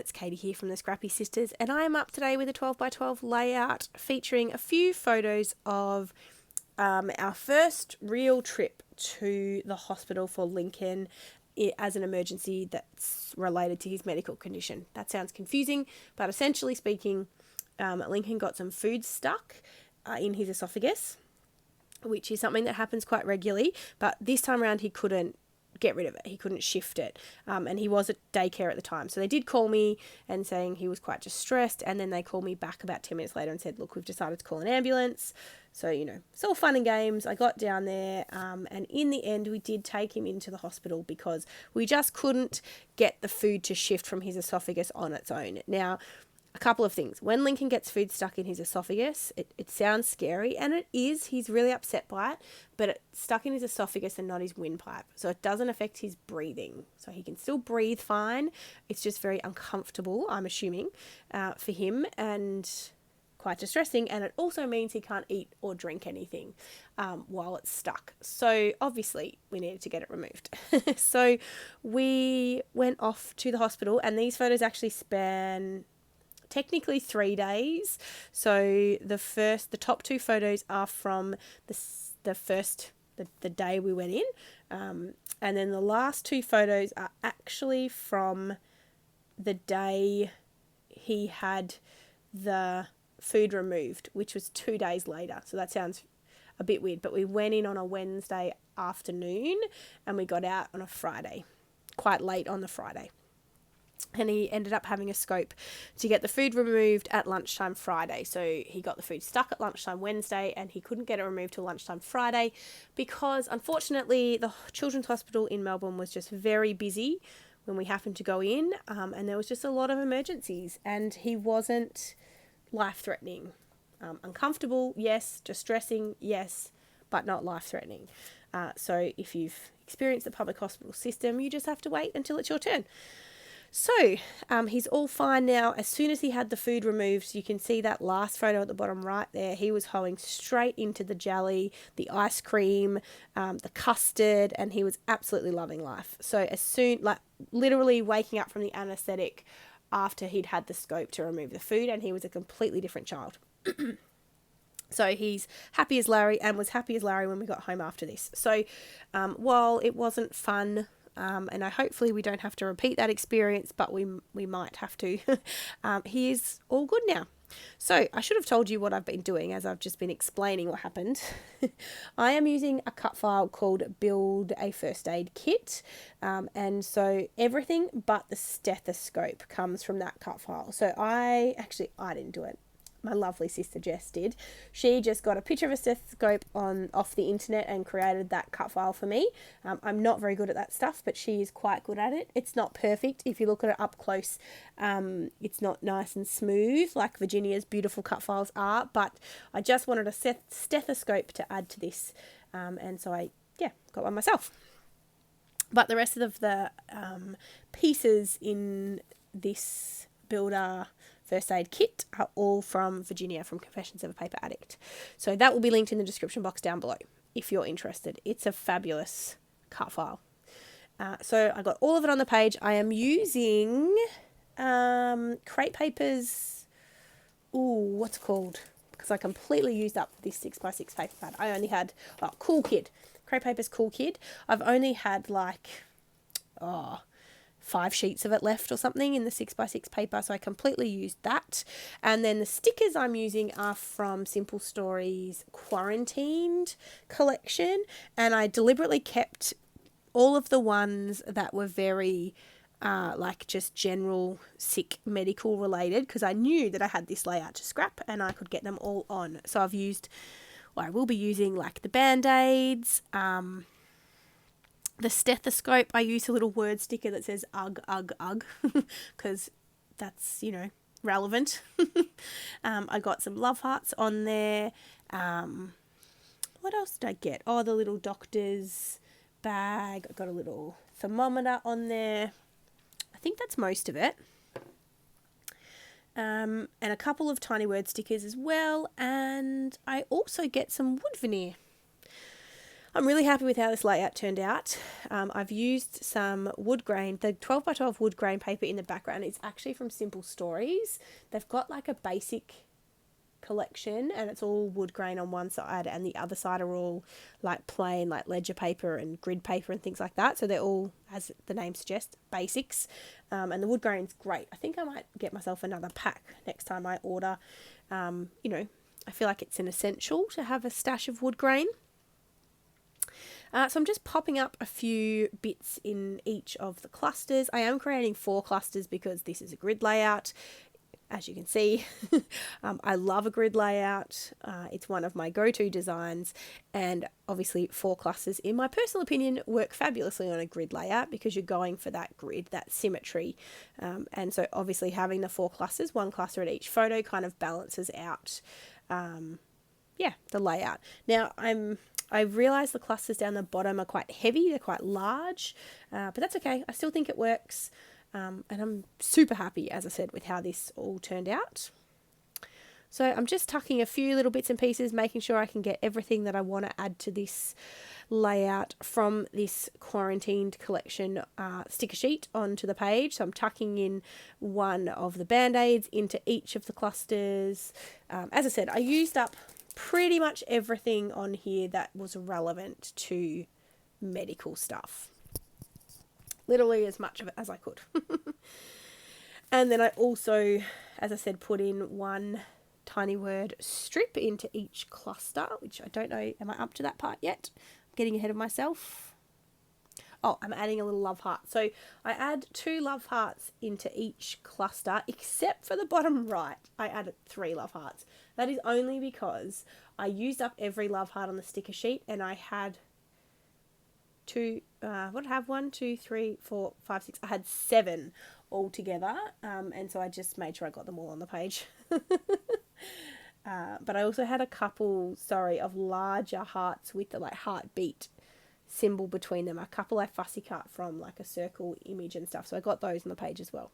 it's Katie here from the Scrappy Sisters, and I am up today with a 12x12 layout featuring a few photos of our first real trip to the hospital for Lincoln as an emergency that's related to his medical condition. That sounds confusing, but essentially speaking, Lincoln got some food stuck in his esophagus, which is something that happens quite regularly, but this time around he couldn't get rid of it. He couldn't shift it. And he was at daycare at the time. So they did call me and saying he was quite distressed. And then they called me back about 10 minutes later and said, look, we've decided to call an ambulance. So, it's all fun and games. I got down there. And in the end, we did take him into the hospital because we just couldn't get the food to shift from his esophagus on its own. Now, a couple of things. When Lincoln gets food stuck in his esophagus, it sounds scary, and it is. He's really upset by it, but it's stuck in his esophagus and not his windpipe. So it doesn't affect his breathing. So he can still breathe fine. It's just very uncomfortable, I'm assuming, for him, and quite distressing. And it also means he can't eat or drink anything while it's stuck. So obviously we needed to get it removed. So we went off to the hospital, and these photos actually span technically 3 days. So the top two photos are from the day we went in, and then the last two photos are actually from the day he had the food removed, which was 2 days later. So that sounds a bit weird, but we went in on a Wednesday afternoon and we got out on a Friday, quite late on the Friday. And he ended up having a scope to get the food removed at lunchtime Friday. So he got the food stuck at lunchtime Wednesday, and he couldn't get it removed till lunchtime Friday because, unfortunately, the Children's Hospital in Melbourne was just very busy when we happened to go in, and there was just a lot of emergencies, and he wasn't life-threatening. Uncomfortable, yes. Distressing, yes, but not life-threatening. So if you've experienced the public hospital system, you just have to wait until it's your turn. So he's all fine now. As soon as he had the food removed, you can see that last photo at the bottom right there. He was hoeing straight into the jelly, the ice cream, the custard, and he was absolutely loving life. So literally waking up from the anaesthetic after he'd had the scope to remove the food, and he was a completely different child. So he's happy as Larry, and was happy as Larry when we got home after this. So while it wasn't fun, and hopefully we don't have to repeat that experience, but we might have to. He is all good now. So I should have told you what I've been doing as I've just been explaining what happened. I am using a cut file called Build a First Aid Kit. And so everything but the stethoscope comes from that cut file. So I didn't do it. My lovely sister Jess did. She just got a picture of a stethoscope off the internet and created that cut file for me. I'm not very good at that stuff, but she is quite good at it. It's not perfect. If you look at it up close, it's not nice and smooth like Virginia's beautiful cut files are, but I just wanted a stethoscope to add to this, and so I got one myself. But the rest of the pieces in this Builder First Aid Kit are all from Virginia, from Confessions of a Paper Addict. So that will be linked in the description box down below if you're interested. It's a fabulous cut file. So I got all of it on the page. I am using Crepe Paper's, what's it called? Because I completely used up this 6x6 paper pad. I only had, Cool Kid. Crepe Paper's Cool Kid. I've only had 5 sheets of it left or something in the 6x6 paper, so I completely used that. And then the stickers I'm using are from Simple Stories Quarantined collection, and I deliberately kept all of the ones that were very just general sick medical related, because I knew that I had this layout to scrap and I could get them all on. So I will be using the Band-Aids, the stethoscope. I use a little word sticker that says ugh, ugh, ugh, because that's, relevant. I got some love hearts on there. What else did I get? Oh, the little doctor's bag. I got a little thermometer on there. I think that's most of it. And a couple of tiny word stickers as well. And I also get some wood veneer. I'm really happy with how this layout turned out. I've used some wood grain. The 12 by 12 wood grain paper in the background is actually from Simple Stories. They've got like a basic collection and it's all wood grain on one side and the other side are all like plain like ledger paper and grid paper and things like that. So they're all, as the name suggests, basics. And the wood grain's great. I think I might get myself another pack next time I order. You know, I feel like it's an essential to have a stash of wood grain. So I'm just popping up a few bits in each of the clusters. I am creating 4 clusters because this is a grid layout. As you can see, I love a grid layout. It's one of my go-to designs, and obviously 4 clusters, in my personal opinion, work fabulously on a grid layout because you're going for that grid, that symmetry. And so obviously having the 4 clusters, 1 cluster at each photo, kind of balances out, the layout. Now I realise the clusters down the bottom are quite heavy, they're quite large, but that's okay. I still think it works, and I'm super happy, as I said, with how this all turned out. So I'm just tucking a few little bits and pieces, making sure I can get everything that I want to add to this layout from this quarantined collection sticker sheet onto the page. So I'm tucking in one of the band-aids into each of the clusters. As I said, I used up pretty much everything on here that was relevant to medical stuff. Literally as much of it as I could. And then I also, as I said, put in one tiny word strip into each cluster, which I don't know, am I up to that part yet? I'm getting ahead of myself. Oh, I'm adding a little love heart. So I add 2 love hearts into each cluster, except for the bottom right, I added 3 love hearts. That is only because I used up every love heart on the sticker sheet and I had 2, what did I have? 1, 2, 3, 4, 5, 6. I had 7 all together. And so I just made sure I got them all on the page. But I also had a couple, of larger hearts with the like heartbeat symbol between them. A couple I fussy cut from like a circle image and stuff. So I got those on the page as well.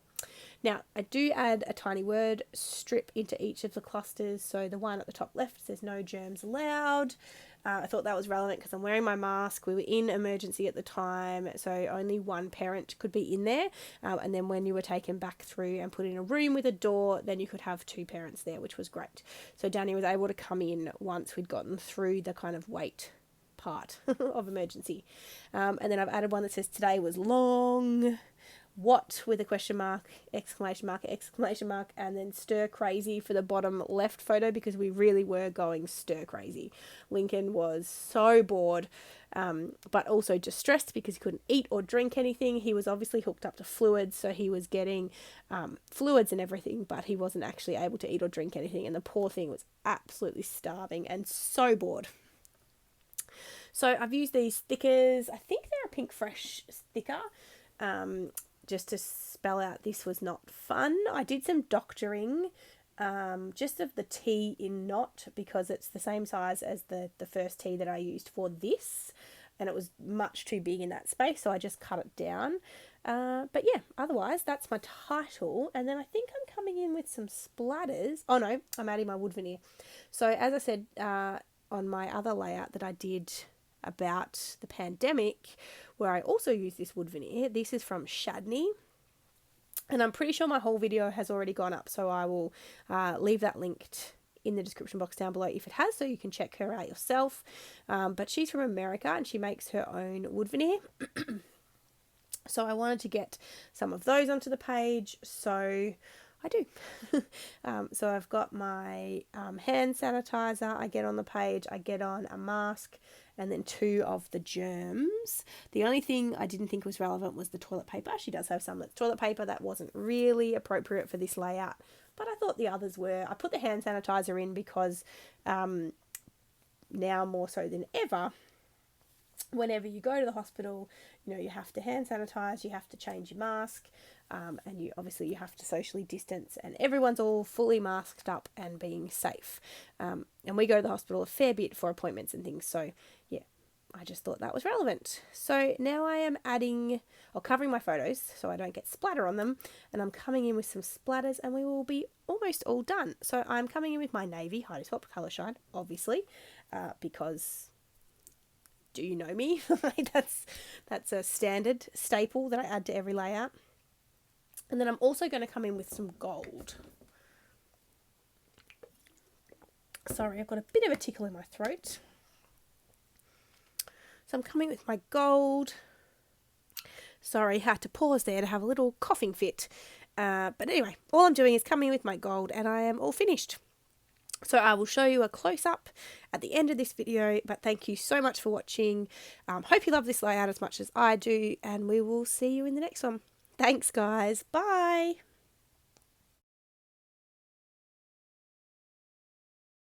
Now I do add a tiny word strip into each of the clusters. So the one at the top left says no germs allowed. I thought that was relevant because I'm wearing my mask. We were in emergency at the time, so only one parent could be in there. And then when you were taken back through and put in a room with a door, then you could have 2 parents there, which was great. So Danny was able to come in once we'd gotten through the kind of wait part of emergency. And then I've added one that says today was long. What with a question mark, exclamation mark, exclamation mark, and then stir crazy for the bottom left photo because we really were going stir crazy. Lincoln was so bored, but also distressed because he couldn't eat or drink anything. He was obviously hooked up to fluids, so he was getting fluids and everything, but he wasn't actually able to eat or drink anything, and the poor thing was absolutely starving and so bored. So I've used these stickers. I think they're a Pink Fresh sticker. Just to spell out this was not fun. I did some doctoring just of the T in not because it's the same size as the first T that I used for this, and it was much too big in that space, so I just cut it down. But yeah, otherwise that's my title, and then I think I'm coming in with some splatters. Oh no, I'm adding my wood veneer. So as I said on my other layout that I did about the pandemic, where I also use this wood veneer. This is from Shadney, and I'm pretty sure my whole video has already gone up, so I will leave that linked in the description box down below if it has, so you can check her out yourself. But she's from America and she makes her own wood veneer. So I wanted to get some of those onto the page, so I do. So I've got my hand sanitizer, I get on the page, I get on a mask, and then 2 of the germs. The only thing I didn't think was relevant was the toilet paper. She does have some that's toilet paper that wasn't really appropriate for this layout, but I thought the others were. I put the hand sanitizer in because now more so than ever, whenever you go to the hospital, you know, you have to hand sanitize, you have to change your mask, and you have to socially distance, and everyone's all fully masked up and being safe. And we go to the hospital a fair bit for appointments and things, so yeah, I just thought that was relevant. So now I am covering my photos so I don't get splatter on them, and I'm coming in with some splatters and we will be almost all done. So I'm coming in with my navy Heidi Swap Colour Shine, obviously, because do you know me? Like that's a standard staple that I add to every layout. And then I'm also going to come in with some gold. Sorry, I've got a bit of a tickle in my throat. So I'm coming with my gold. Sorry, had to pause there to have a little coughing fit. But anyway, all I'm doing is coming with my gold and I am all finished. So I will show you a close-up at the end of this video, but thank you so much for watching. Hope you love this layout as much as I do, and we will see you in the next one. Thanks, guys. Bye.